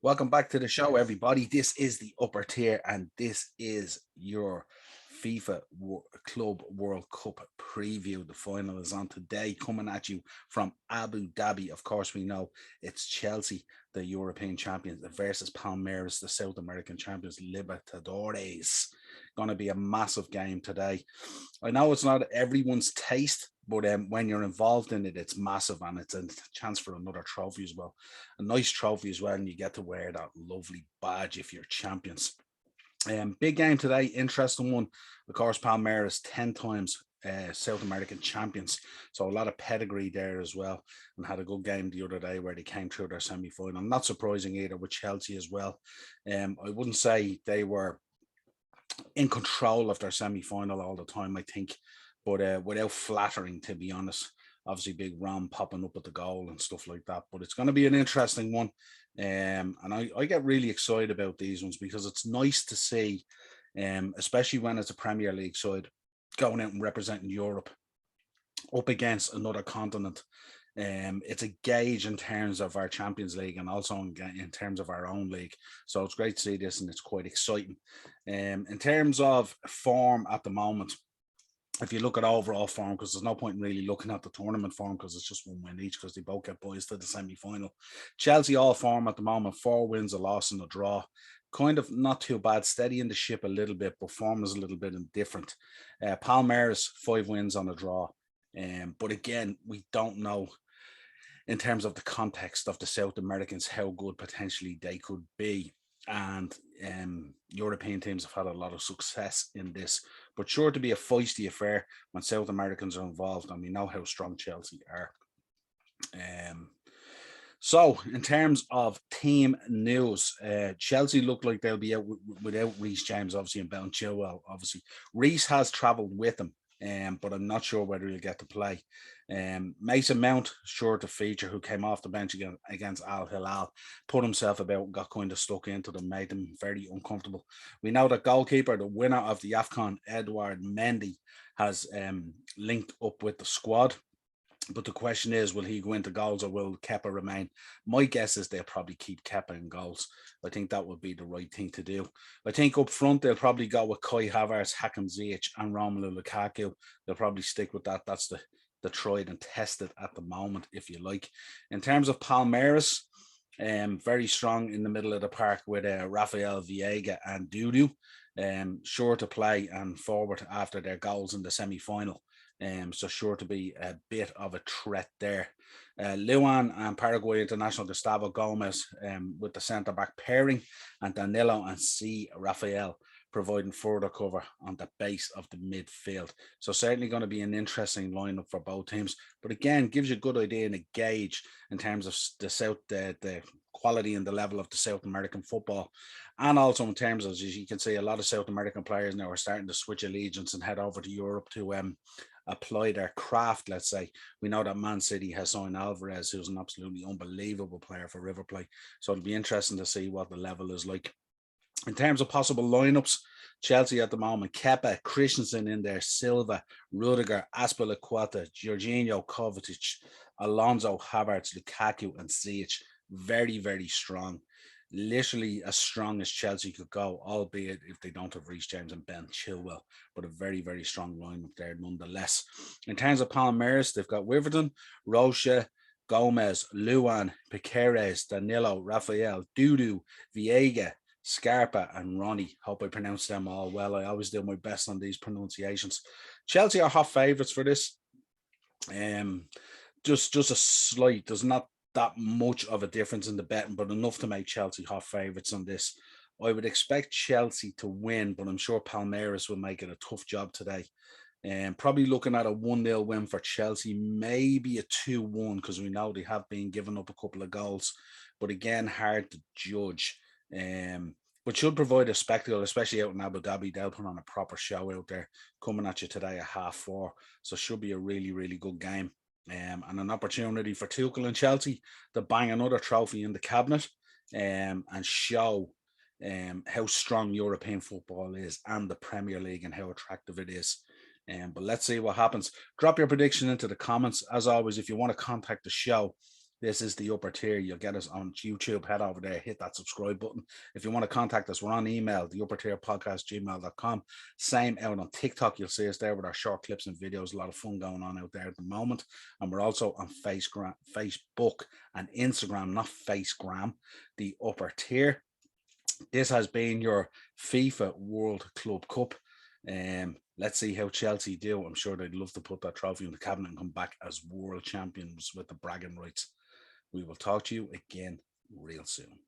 Welcome back to the show, everybody. This is the upper tier, and this is your Club World Cup preview. The final is on today, coming at you from Abu Dhabi. Of course, we know it's Chelsea, the European champions, versus Palmeiras, the South American champions, Libertadores. Going to be a massive game today. I know it's not everyone's taste, but when you're involved in it, it's massive, and it's a chance for another trophy as well. A nice trophy as well, and you get to wear that lovely badge if you're champions. Big game today, interesting one. Of course, Palmeiras 10 times South American champions, so a lot of pedigree there as well, and had a good game the other day where they came through their semi-final. Not surprising either with Chelsea as well. I wouldn't say they were in control of their semi-final all the time, I think, but without flattering, to be honest. Obviously, big Ram popping up at the goal and stuff like that. But it's going to be an interesting one, and I get really excited about these ones because it's nice to see, especially when it's a Premier League side going out and representing Europe up against another continent. It's a gauge in terms of our Champions League and also in terms of our own league. So it's great to see this, and it's quite exciting. In terms of form at the moment, if you look at overall form, because there's no point in really looking at the tournament form because it's just one win each because they both get boys to the semi-final. Chelsea all form at the moment, 4 wins, a loss and a draw. Kind of not too bad, steady in the ship a little bit, but form is a little bit indifferent. Palmeiras, 5 wins on a draw. But again, we don't know in terms of the context of the South Americans how good potentially they could be. And European teams have had a lot of success in this, but sure to be a feisty affair when South Americans are involved, and we know how strong Chelsea are. So, in terms of team news, Chelsea look like they'll be out without Reece James, obviously, and Ben Chilwell, obviously. Reece has travelled with him, but I'm not sure whether he'll get to play. Mason Mount, sure to feature, who came off the bench against Al Hilal, put himself about, got kind of stuck into them, made them very uncomfortable. We know that goalkeeper, the winner of the AFCON, Edouard Mendy, has linked up with the squad. But the question is, will he go into goals or will Kepa remain? My guess is they'll probably keep Kepa in goals. I think that would be the right thing to do. I think up front, they'll probably go with Kai Havertz, Hakim Ziyech and Romelu Lukaku. They'll probably stick with that. That's the tried and tested at the moment, if you like. In terms of Palmeiras, very strong in the middle of the park with Rafael Viega and Dudu. Sure to play and forward after their goals in the semi-final. So sure to be a bit of a threat there. Luan and Paraguay international Gustavo Gomez with the centre back pairing, and Danilo and C. Rafael providing further cover on the base of the midfield. So certainly going to be an interesting lineup for both teams. But again, gives you a good idea and a gauge in terms of the quality and the level of the South American football. And also in terms of, as you can see, a lot of South American players now are starting to switch allegiance and head over to Europe to apply their craft, let's say. We know that Man City has signed Alvarez, who's an absolutely unbelievable player for River Plate. So it'll be interesting to see what the level is like. In terms of possible lineups, Chelsea at the moment, Kepa, Christensen in there, Silva, Rudiger, Azpilicueta, Jorginho, Kovacic, Alonso, Havertz, Lukaku and Ziyech. Very, very strong. Literally as strong as Chelsea could go, albeit if they don't have Reece James and Ben Chilwell, but a very, very strong lineup there nonetheless. In terms of Palmeiras, they've got Wiverton, Rocha, Gomez, Luan, Piqueres, Danilo, Rafael, Dudu, Viega, Scarpa and Ronnie. Hope I pronounced them all well. I always do my best on these pronunciations. Chelsea are hot favourites for this. Just a slight, there's not that much of a difference in the betting, but enough to make Chelsea hot favourites on this. I would expect Chelsea to win, but I'm sure Palmeiras will make it a tough job today. Probably looking at a 1-0 win for Chelsea, maybe a 2-1, because we know they have been giving up a couple of goals. But again, hard to judge. But should provide a spectacle, especially out in Abu Dhabi. They'll put on a proper show out there, coming at you today at 4:30. So should be a really, really good game. And an opportunity for Tuchel and Chelsea to bang another trophy in the cabinet and show how strong European football is and the Premier League and how attractive it is. But let's see what happens. Drop your prediction into the comments. As always, if you want to contact the show, This is the upper tier. You'll get us on YouTube. Head over there, hit that subscribe button. If you want to contact us, we're on email, the upper tier podcast, gmail.com. Same out on TikTok. You'll see us there with our short clips and videos. A lot of fun going on out there at the moment. And we're also on Facebook and Instagram, not Facegram, the upper tier. This has been your FIFA World Club Cup. Let's see how Chelsea do. I'm sure they'd love to put that trophy in the cabinet and come back as world champions with the bragging rights. We will talk to you again real soon.